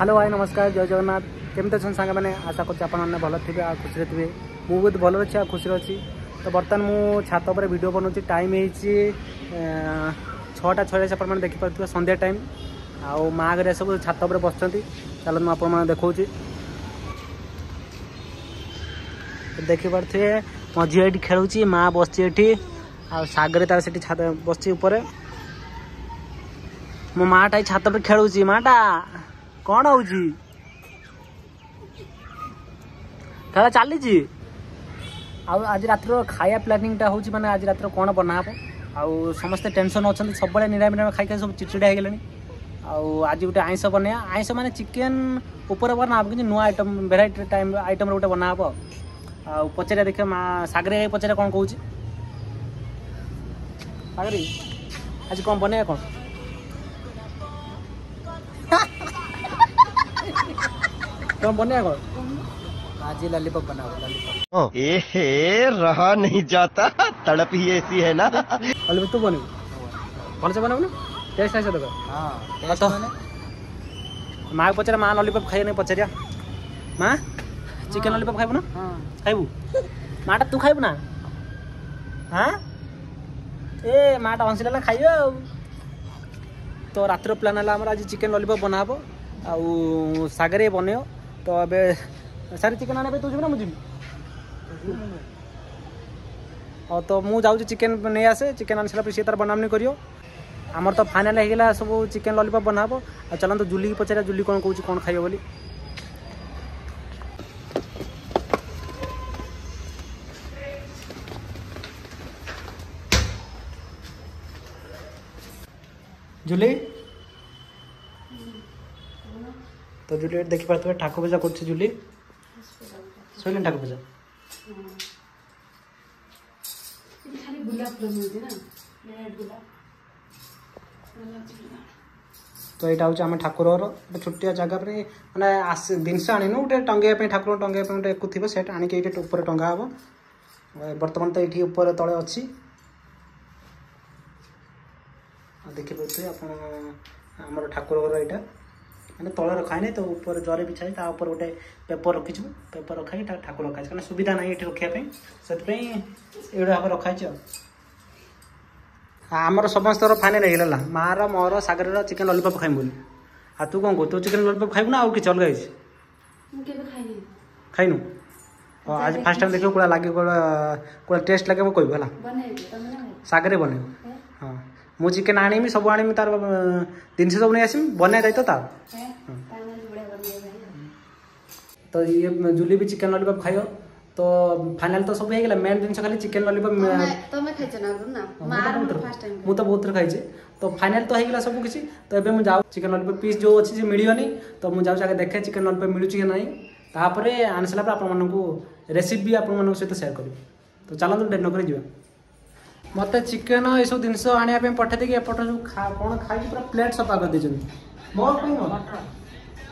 hello भाई नमस्कार जय जगन्नाथ केमती अच्छा सांग मैंने आशा कर भल थे आ खुशी थे मुझे बहुत भल अच्छी आ खुशी अच्छी तो बर्तमान मुझे छात पर वीडियो बनाऊँ टाइम हो 6:46 आप देखिपे संध्या टाइम आउ माँ घर सब छात पर बस चलो मुझे देखा देखिपे मो झी ये खेलुची माँ बस सागर तार से छात बस मो माटा छात पर खेलुची माटा कौन हो खेला चली आज रात खाया प्लानिंगटा हूँ माने आज रात कौन बना आउ समस्ते टेंशन अच्छा सब निराम खाई सब चिड़चिड़ा हो गले आज गोटे आइंस बना आइंस माने चिकेन ऊपर बना कि नुआ आइटम भेराइटी टाइम आइटम गोटे बना आ पचारे देखे माँ सागरे पचारे कौन कौच सागरी आज कौन बने कौन कौन बने कौन आज लॉलीपॉप बनाओ लॉलीपॉप एहे रहा नहीं जाता तड़प ही ऐसी है ना लॉलीपॉप तू बने कौन से बनाओ ना टेस्ट ऐसे देखो हां तो माँ पचारे माँ लॉलीपॉप खाई नहीं पचारिया माँ चिकेन लॉलीपॉप खाइबू ना खाइबू माटा तू खाइबू ना हाँ ए माटा हंसला खाइबे तो रात्र प्लान है आज चिकेन लॉलीपॉप बनाब आउ सागरे बन तो अबे सारी चिकेन आने तू ना मुझे तो मुझे जाऊँ चिकेन नहीं आसे चिकेन आनी सारा सी तार बनावनी करियो आमर तो फाइनाल होगा सब चिकेन लॉलीपॉप बनाब आ चलो तो जुली की पचारा जुली कौन कौन कौन खाइब बोली जुली तो जुली देखी पारे ठाकुर पूजा कर जुली शोल ठाकुर पूजा तो यहाँ हूँ आम ठाकुर छोटिया जगह पर मैंने जिनस आनीनु गोटे टंगे ठाकुर टंगे गोटे एक थी से आणिक ये ऊपर टंगा हम बर्तमान तो ये ऊपर तले अच्छी देखिपे आप ठाकुर घर यहाँ मैंने तले रखा नहीं तो ऊपर जरे बिछा ऊपर गोटे पेपर रखीचु पेपर रखाई ठाकुर रखा है सुविधा ना ये रखापी से भाव रखाई आमर समस्त फाइनाल होगा माँ मोर सागर चिकेन लॉलीपॉप खाइम बोली आ तू कौन कह तू चिकेन लॉलीपॉप खाइबू ना आउ किसी अलग खाइनु आज फास्ट टाइम देखो कौड़ा लगे कौड़ा टेस्ट लगे वो कहबू है सागर बन हाँ मु चिकेन आनी सब आनी तार जिनस सब नहीं आसमी बना दायित्व तार तो ये जुली भी चिकेन लॉलीपॉप खाइयो तो फाइनल तो सब हो मेन जिन खाली चिकेन लॉलीपॉप मु तो बहुत खाई तो फाइनल तो होगा सब किसी तो ये मुझे जाऊँ चिकेन लॉलीपॉप पीस जो अच्छी मिलनी तो मुझे जाऊँ आगे देखे चिकेन लॉलीपॉप मिलूँ कि नहीं तापर आनी सारा आप रेसिपी भी आप सहित सेयार करी तो चलते डेट नक जा मत चिकेन ये सब जिन आने पठे देकी एपट जो कौन खाई पूरा प्लेट सफा कर दे मोर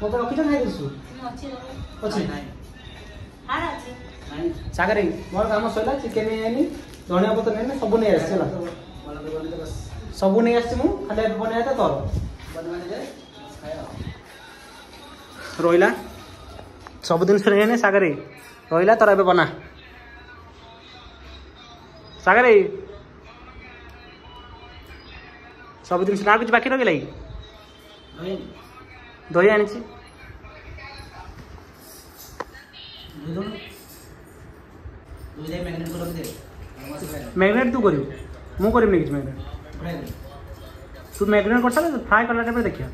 मत रखी सागर मोर कम सर चिकेन नहीं धनिया पत्र नहीं सब नहीं आस सब नहीं आसी खाली बना तोर रहा सब दिन से सागर रहा तोर ए बना सागर सब दिन से कुछ बाकी रही दही आनी मैगनेट तू कर मुझे मैगनेट तू मैगनेट कर सारे फ्राए कला टाइम देखिए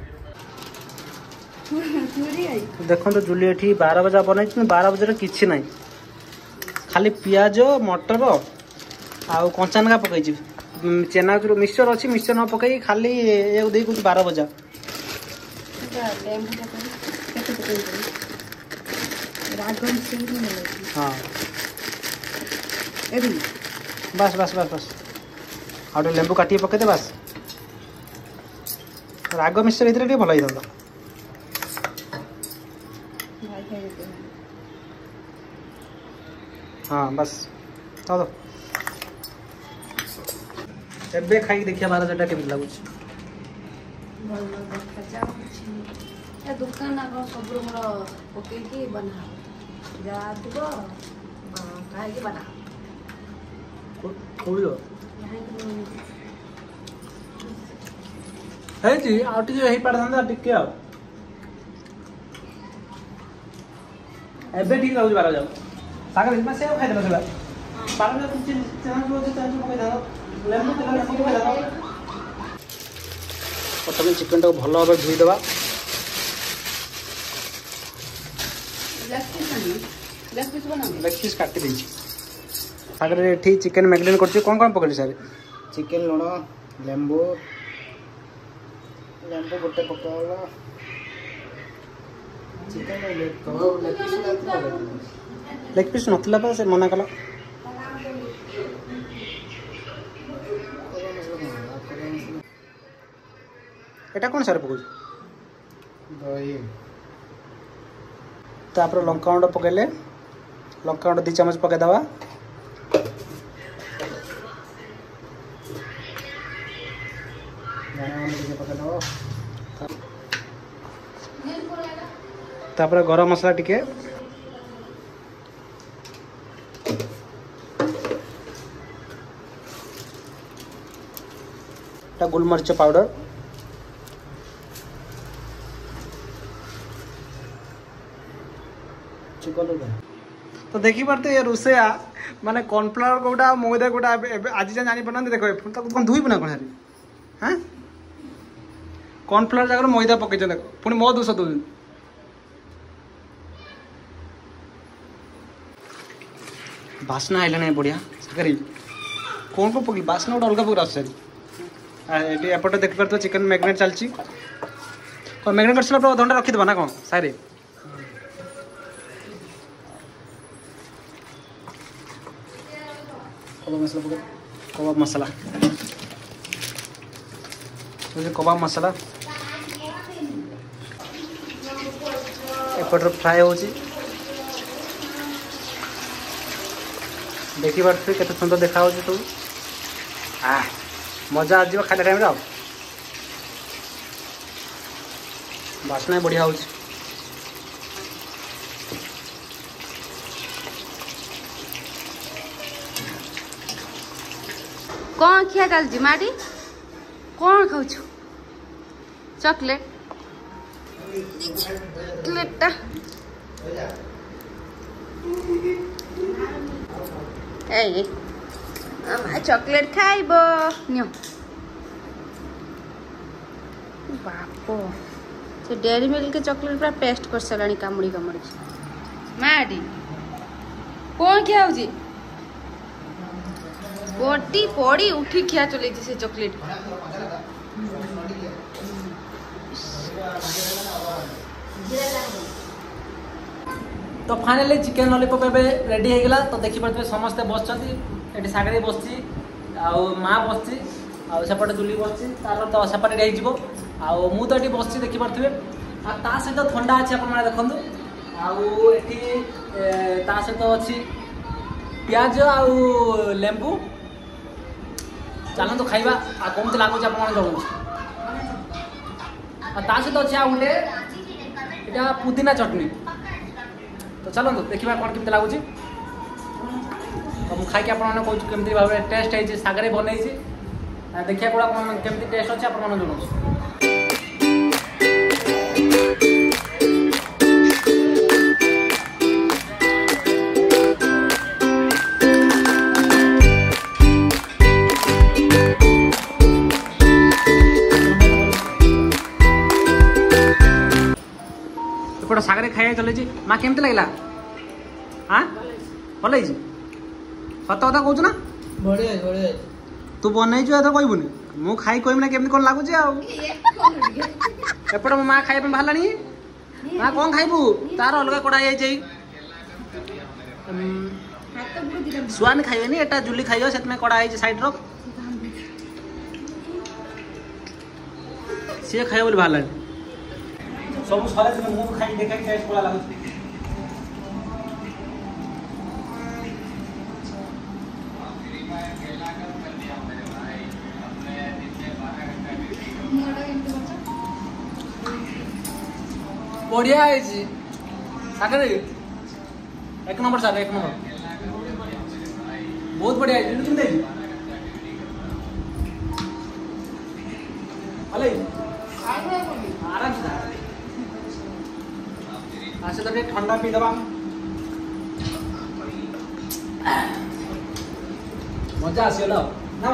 देखो तो जुली ये 12 बजा बनाई 12 बजे किसी ना खाली पियाज मटर आ कंचा लंका पकई चेना जो मिक्सचर अच्छी मिक्सचर न पकई खाली ये दे कुछ 12 बजा हाँ बस बस बस बस आ लेंबू काटी पकईदे बस राग मिक्सचर ये भल होता हाँ बस तो एबे खाई देखिए 12 जटा केमती लगुच ଏ ଦୋକାନ ଆଗ ସବୁର ମୋର ପକେଇକି ବନା ଯାହା ଥିବ ଖାଇକି ବନା କୋଉଠି ହେଇଛି ଆଉ ଟିକେ ହେଇପାରିଥାନ୍ତା ଟିକେ ଆଉ ଏବେ ଠିକ ଲାଗୁଛି ବାର ଯାଉ ଶାଗ ଦେଇକିନା ସେ ଖାଇଦେଲ ସେଟା ବାର ପ୍ରଥମେ ଚିକେନଟାକୁ ଭଲ ଭାବରେ ଧୋଇଦେବା ଲେଗ ପିସ୍ କାଟି ଦେଇଛି ଶାଗରେ ଏଠି ଚିକେନ ମ୍ୟାରିନେଟ୍ କରୁଛି କ'ଣ କ'ଣ ପକେଇଲି ସାର୍ ଚିକେନ ଲୁଣ ଲେମ୍ବୁ ଗୋଟେ ପକାଗଲା ଚିକେନ ଲେଗ ପିସ୍ ନଥିଲା ବା ସେ ମନା କଲା ଏଇଟା କ'ଣ ସାର୍ ପକାଉଛି ଦହି ତାପରେ ଲଙ୍କା ଗୁଣ୍ଡ ପକାଇଲେ ଲଙ୍କା ଗୁଣ୍ଡ 2 ଚାମଚ ପକାଇଦେବା तापर गरम मसला टिके गोलमरीच पाउडर तो देखी पारते ये रोसैया माने कॉर्नफ्लावर गोटा मैदा गोटा आज जानी पाना देख कौन धुई ना कौन हाँ कॉर्नफ्लावर जगह मैदा पकई देख पुणी मो दोष दौन बास्ना आइला नहीं बढ़िया सकारी कौन को पकड़ बास्ना गोटे अलग प्रकार आसरी एपटे देख पार चिकेन मैरिनेट चलती मैरिनेट कर सारा अधघंटा रखीदे ना कौन सारे कबाब मसला कबाब मसला एपट फ्राए हो देखी पार्थे केते सुंदर देखा हो सब मजा आज खाइला टाइम बास्ना बढ़िया हो कौन खिया चलती माटी कौन खाऊ चॉकलेट चॉकलेट चॉकलेट खाइब बापो से डेयरी मिल्क के चॉकलेट पूरा पेस्ट कर सारा कामुड़ी कामुड़ी माटी कौन खिया हो पटी पड़ी उठी खिया चले से चॉकलेट तो फाइनली चिकेन लॉलीपॉप एबे रेडी हो गला तो देखि पारते समस्त बसचंती एटी सागरे बसची आ मां बसची आ सेपटे दुली बसची तार तो सेपटे रेडी जिवो आ मु तो एटी बसची देखि पारथिबे आ ता सहित ठंडा अछि अपन माने देखंदु आ एटी ता सहित अछि प्याज आ लेंबू चलते खाइबा आ कमती लगुच आप जनाऊँ सहित अच्छे आ गए यहाँ पुदीना चटनी तो चलते देखा कौन केमती लगुच तो मुझे खाई आप कमी भाव टेस्ट है सागरे बनई देखिए कौन केमती टेस्ट अच्छे आप जनाऊँ सागरे खाई चले माँ केमती लगला हाँ भल सत कथा कहूँ ना बढ़िया बढ़िया तू बनई एथर कहबुनि मु खाई कहमी ना केमती कौन लगुच एपटे मो माँ खाइबा बाहर माँ कौन खाइबू तार अलग कड़ा सुआनी खाइबेनि एटा जुली खाइब से कड़ा साइड रख सी खाइब बोली बाहर सब सरे मुझे खाई देखा टेस्ट कला लगुच बढ़िया है जी सागर एक नंबर सागर एक नंबर बहुत बढ़िया है तुम दे अले आराम से आसे तो ठंडा पी दबा मजा आसीगला ना